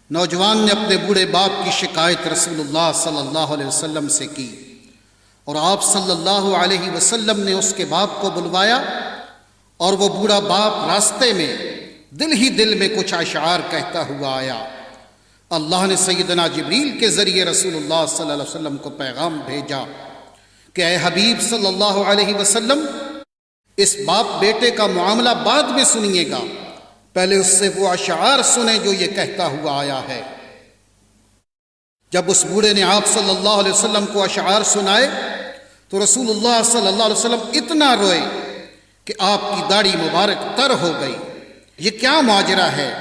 نوجوان نے اپنے بوڑھے باپ کی شکایت رسول اللہ صلی اللہ علیہ وسلم سے کی اور آپ صلی اللہ علیہ وسلم نے اس کے باپ کو بلوایا اور وہ بوڑھا باپ راستے میں دل ہی دل میں کچھ اشعار کہتا ہوا آیا۔ اللہ نے سیدنا جبریل کے ذریعے رسول اللہ صلی اللہ علیہ وسلم کو پیغام بھیجا کہ اے حبیب صلی اللہ علیہ وسلم، اس باپ بیٹے کا معاملہ بعد میں سنیے گا، پہلے اس سے وہ اشعار سنیں جو یہ کہتا ہوا آیا ہے۔ جب اس بوڑھے نے آپ صلی اللہ علیہ وسلم کو اشعار سنائے تو رسول اللہ صلی اللہ علیہ وسلم اتنا روئے کہ آپ کی داڑھی مبارک تر ہو گئی۔ یہ کیا ماجرا ہے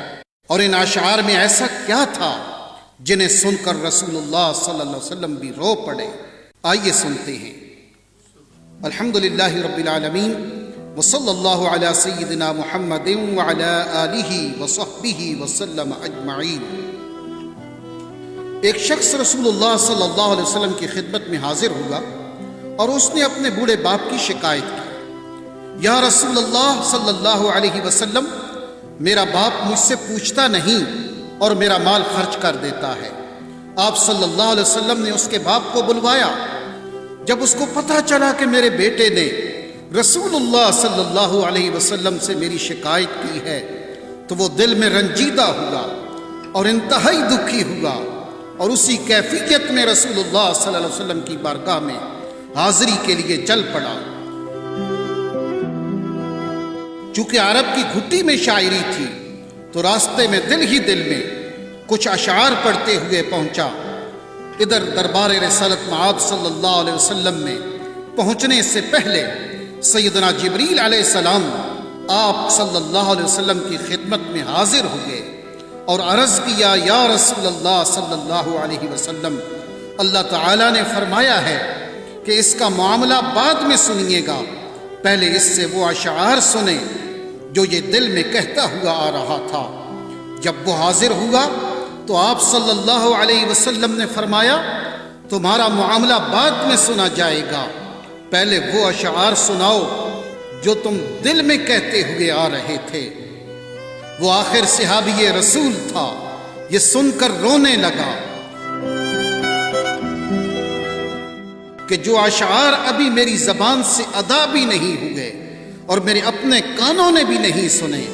اور ان اشعار میں ایسا کیا تھا جنہیں سن کر رسول اللہ صلی اللہ علیہ وسلم بھی رو پڑے؟ آئیے سنتے ہیں۔ الحمدللہ رب العالمین وصلی اللہ علی سیدنا محمد وعلی آلہ وصحبہ وسلم اجمعین۔ ایک شخص رسول اللہ صلی اللہ علیہ وسلم کی خدمت میں حاضر ہوا اور اس نے اپنے بوڑھے باپ کی شکایت کی۔ یا رسول اللہ صلی اللہ علیہ وسلم، میرا باپ مجھ سے پوچھتا نہیں اور میرا مال خرچ کر دیتا ہے۔ آپ صلی اللہ علیہ وسلم نے اس کے باپ کو بلوایا۔ جب اس کو پتہ چلا کہ میرے بیٹے نے رسول اللہ صلی اللہ علیہ وسلم سے میری شکایت کی ہے تو وہ دل میں رنجیدہ ہوا اور انتہائی دکھی ہوا اور اسی کیفیت میں رسول اللہ صلی اللہ علیہ وسلم کی بارگاہ میں حاضری کے لیے چل پڑا۔ چونکہ عرب کی گھٹی میں شاعری تھی تو راستے میں دل ہی دل میں کچھ اشعار پڑھتے ہوئے پہنچا۔ ادھر دربار رسالت مآب صلی اللہ علیہ وسلم میں پہنچنے سے پہلے سیدنا جبریل علیہ السلام آپ صلی اللہ علیہ وسلم کی خدمت میں حاضر ہوئے اور عرض کیا، یا رسول اللہ صلی اللہ علیہ وسلم، اللہ تعالیٰ نے فرمایا ہے کہ اس کا معاملہ بعد میں سنیے گا، پہلے اس سے وہ اشعار سنیں جو یہ دل میں کہتا ہوا آ رہا تھا۔ جب وہ حاضر ہوا تو آپ صلی اللہ علیہ وسلم نے فرمایا، تمہارا معاملہ بعد میں سنا جائے گا، پہلے وہ اشعار سناؤ جو تم دل میں کہتے ہوئے آ رہے تھے۔ وہ آخر صحابی رسول تھا، یہ سن کر رونے لگا کہ جو اشعار ابھی میری زبان سے ادا بھی نہیں ہوئے اور میرے اپنے کانوں نے بھی نہیں سنے،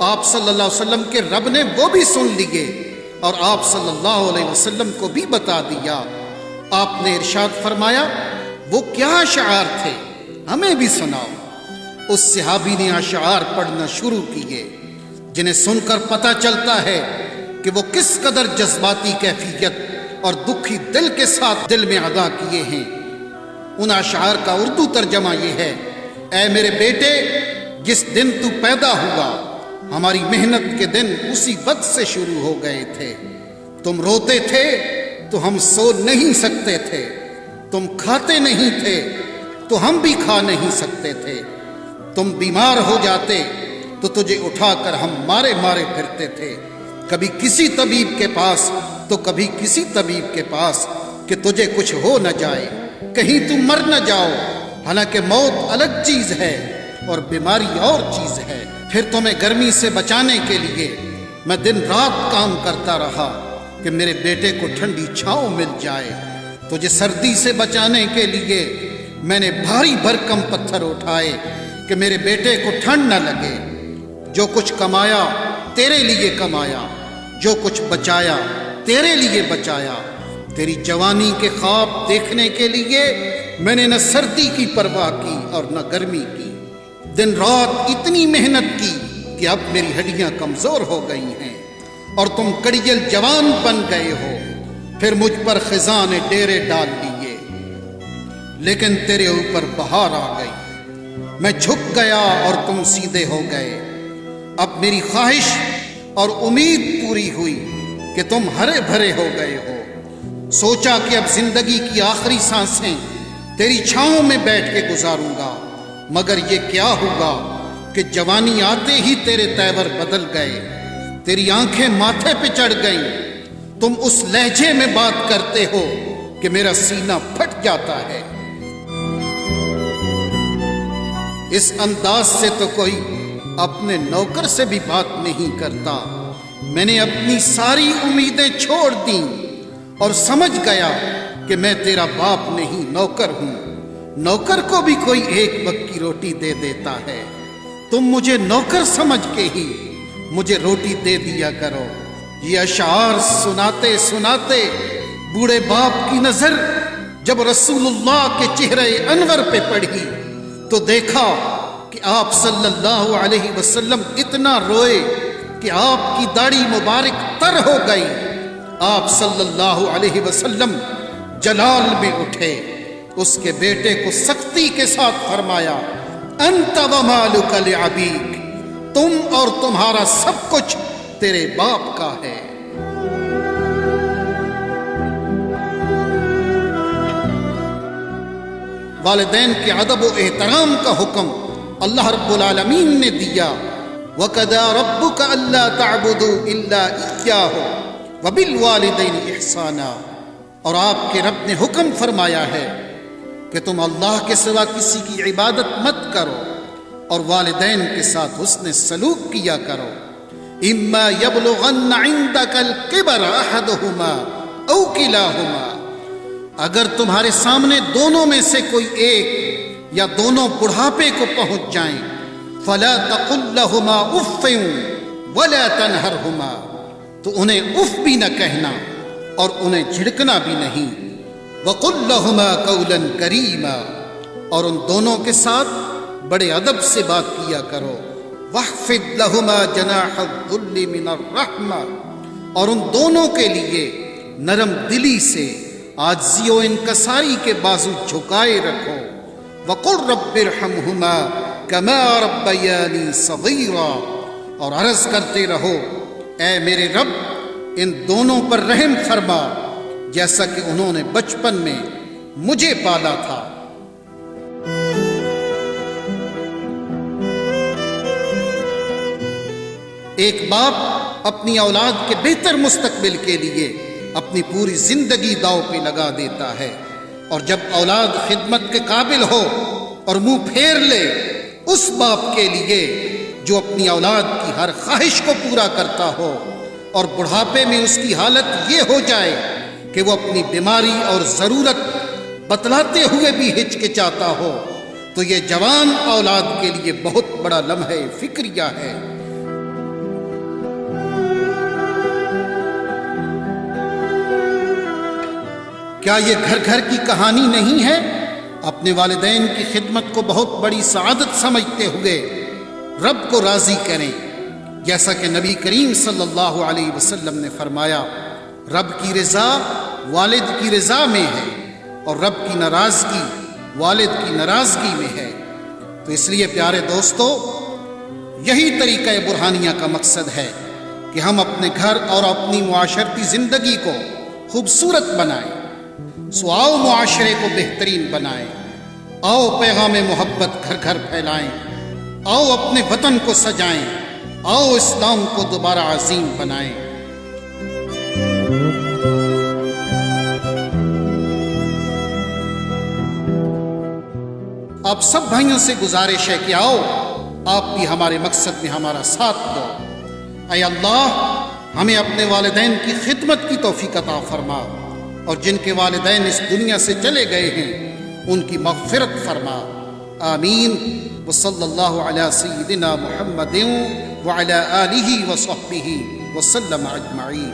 آپ صلی اللہ علیہ وسلم کے رب نے وہ بھی سن لیے اور آپ صلی اللہ علیہ وسلم کو بھی بتا دیا۔ آپ نے ارشاد فرمایا، وہ کیا اشعار تھے ہمیں بھی سناؤ۔ اس صحابی نے اشعار پڑھنا شروع کیے جنہیں سن کر پتہ چلتا ہے کہ وہ کس قدر جذباتی کیفیت اور دکھی دل کے ساتھ دل میں ادا کیے ہیں۔ ان اشعار کا اردو ترجمہ یہ ہے، اے میرے بیٹے، جس دن تو پیدا ہوا ہماری محنت کے دن اسی وقت سے شروع ہو گئے تھے۔ تم روتے تھے تو ہم سو نہیں سکتے تھے، تم کھاتے نہیں تھے تو ہم بھی کھا نہیں سکتے تھے، تم بیمار ہو جاتے تو تجھے اٹھا کر ہم مارے مارے پھرتے تھے، کبھی کسی طبیب کے پاس تو کبھی کسی طبیب کے پاس کہ تجھے کچھ ہو نہ جائے، کہیں تم مر نہ جاؤ، حالانکہ موت الگ چیز ہے اور بیماری اور چیز ہے۔ پھر تمہیں گرمی سے بچانے کے لیے میں دن رات کام کرتا رہا کہ میرے بیٹے کو ٹھنڈی چھاؤں مل جائے، تجھے سردی سے بچانے کے لیے میں نے بھاری بھرکم پتھر اٹھائے کہ میرے بیٹے کو ٹھنڈ نہ لگے۔ جو کچھ کمایا تیرے لیے کمایا، جو کچھ بچایا تیرے لیے بچایا، تیری جوانی کے خواب دیکھنے کے لیے میں نے نہ سردی کی پرواہ کی اور نہ گرمی کی، دن رات اتنی محنت کی کہ اب میری ہڈیاں کمزور ہو گئی ہیں اور تم کڑیل جوان بن گئے ہو۔ پھر مجھ پر خزاں نے ڈیرے ڈال لیے، لیکن تیرے اوپر بہار آ گئی، میں جھک گیا اور تم سیدھے ہو گئے۔ اب میری خواہش اور امید پوری ہوئی کہ تم ہرے بھرے ہو گئے ہو۔ سوچا کہ اب زندگی کی آخری سانسیں تیری چھاؤں میں بیٹھ کے گزاروں گا، مگر یہ کیا ہوگا کہ جوانی آتے ہی تیرے تیور بدل گئے، تیری آنکھیں ماتھے پہ چڑھ گئیں، تم اس لہجے میں بات کرتے ہو کہ میرا سینہ پھٹ جاتا ہے۔ اس انداز سے تو کوئی اپنے نوکر سے بھی بات نہیں کرتا میں نے اپنی ساری امیدیں چھوڑ دیں اور سمجھ گیا کہ میں تیرا باپ نہیں نوکر ہوں۔ نوکر کو بھی کوئی ایک وقت کی روٹی دے دیتا ہے، تم مجھے نوکر سمجھ کے ہی مجھے روٹی دے دیا کرو۔ یہ اشعار سناتے سناتے بوڑھے باپ کی نظر جب رسول اللہ کے چہرے انور پہ پڑی تو دیکھا کہ آپ صلی اللہ علیہ وسلم اتنا روئے کہ آپ کی داڑھی مبارک تر ہو گئی۔ آپ صلی اللہ علیہ وسلم جلال میں اٹھے، اس کے بیٹے کو سختی کے ساتھ فرمایا، انت ومالک لابیک، تم اور تمہارا سب کچھ تیرے باپ کا ہے۔ والدین کے ادب و احترام کا حکم اللہ رب العالمین نے دیا، وَقَضَىٰ رَبُّكَ أَلَّا تَعْبُدُوا إِلَّا إِيَّاهُ وَبِالْوَالِدَيْنِ إِحْسَانًا، اور آپ کے رب نے حکم فرمایا ہے کہ تم اللہ کے سوا کسی کی عبادت مت کرو اور والدین کے ساتھ حسن سلوک کیا کرو۔ إِمَّا يَبْلُغَنَّ عِندَكَ الْكِبَرَ أَحَدُهُمَا أَوْ كِلَاهُمَا، اگر تمہارے سامنے دونوں میں سے کوئی ایک یا دونوں بڑھاپے کو پہنچ جائیں، فَلَا تَقُلْ لَهُمَا أُفٍّ وَلَا تَنْهَرْهُمَا، تو انہیں اف بھی نہ کہنا اور انہیں جھڑکنا بھی نہیں۔ وَقُلْ لَهُمَا قَوْلًا كَرِيمًا، اور ان دونوں کے ساتھ بڑے ادب سے بات کیا کرو۔ وَاخْفِضْ لَهُمَا جَنَاحَ الذُّلِّ مِنَ الرَّحْمَةِ، اور ان دونوں کے لیے نرم دلی سے عاجزی و انکساری کے بازو جھکائے رکھو۔ وَقُلْ رَبِّ ارْحَمْهُمَا كَمَا رَبَّيَانِي صَغِيرًا، اور عرض کرتے رہو، اے میرے رب ان دونوں پر رحم فرما جیسا کہ انہوں نے بچپن میں مجھے پالا تھا۔ ایک باپ اپنی اولاد کے بہتر مستقبل کے لیے اپنی پوری زندگی داؤ پہ لگا دیتا ہے، اور جب اولاد خدمت کے قابل ہو اور منہ پھیر لے، اس باپ کے لیے جو اپنی اولاد کی ہر خواہش کو پورا کرتا ہو اور بڑھاپے میں اس کی حالت یہ ہو جائے کہ وہ اپنی بیماری اور ضرورت بتلاتے ہوئے بھی ہچکچاتا ہو، تو یہ جوان اولاد کے لیے بہت بڑا لمحہ فکریہ ہے۔ کیا یہ گھر گھر کی کہانی نہیں ہے؟ اپنے والدین کی خدمت کو بہت بڑی سعادت سمجھتے ہوئے رب کو راضی کریں، جیسا کہ نبی کریم صلی اللہ علیہ وسلم نے فرمایا، رب کی رضا والد کی رضا میں ہے اور رب کی ناراضگی والد کی ناراضگی میں ہے۔ تو اس لیے پیارے دوستو، یہی طریقہ برہانیہ کا مقصد ہے کہ ہم اپنے گھر اور اپنی معاشرتی زندگی کو خوبصورت بنائیں۔ سو آؤ معاشرے کو بہترین بنائیں، آؤ پیغام محبت گھر گھر پھیلائیں، آؤ اپنے وطن کو سجائیں، آؤ اسلام کو دوبارہ عظیم بنائیں۔ آپ سب بھائیوں سے گزارش ہے کہ آؤ آپ بھی ہمارے مقصد میں ہمارا ساتھ دو۔ اے اللہ، ہمیں اپنے والدین کی خدمت کی توفیق عطا فرما، اور جن کے والدین اس دنیا سے چلے گئے ہیں ان کی مغفرت فرما، آمین۔ وصلی اللہ علی سیدنا محمد وعلی آلہ وصحبہ وسلم اجمعین۔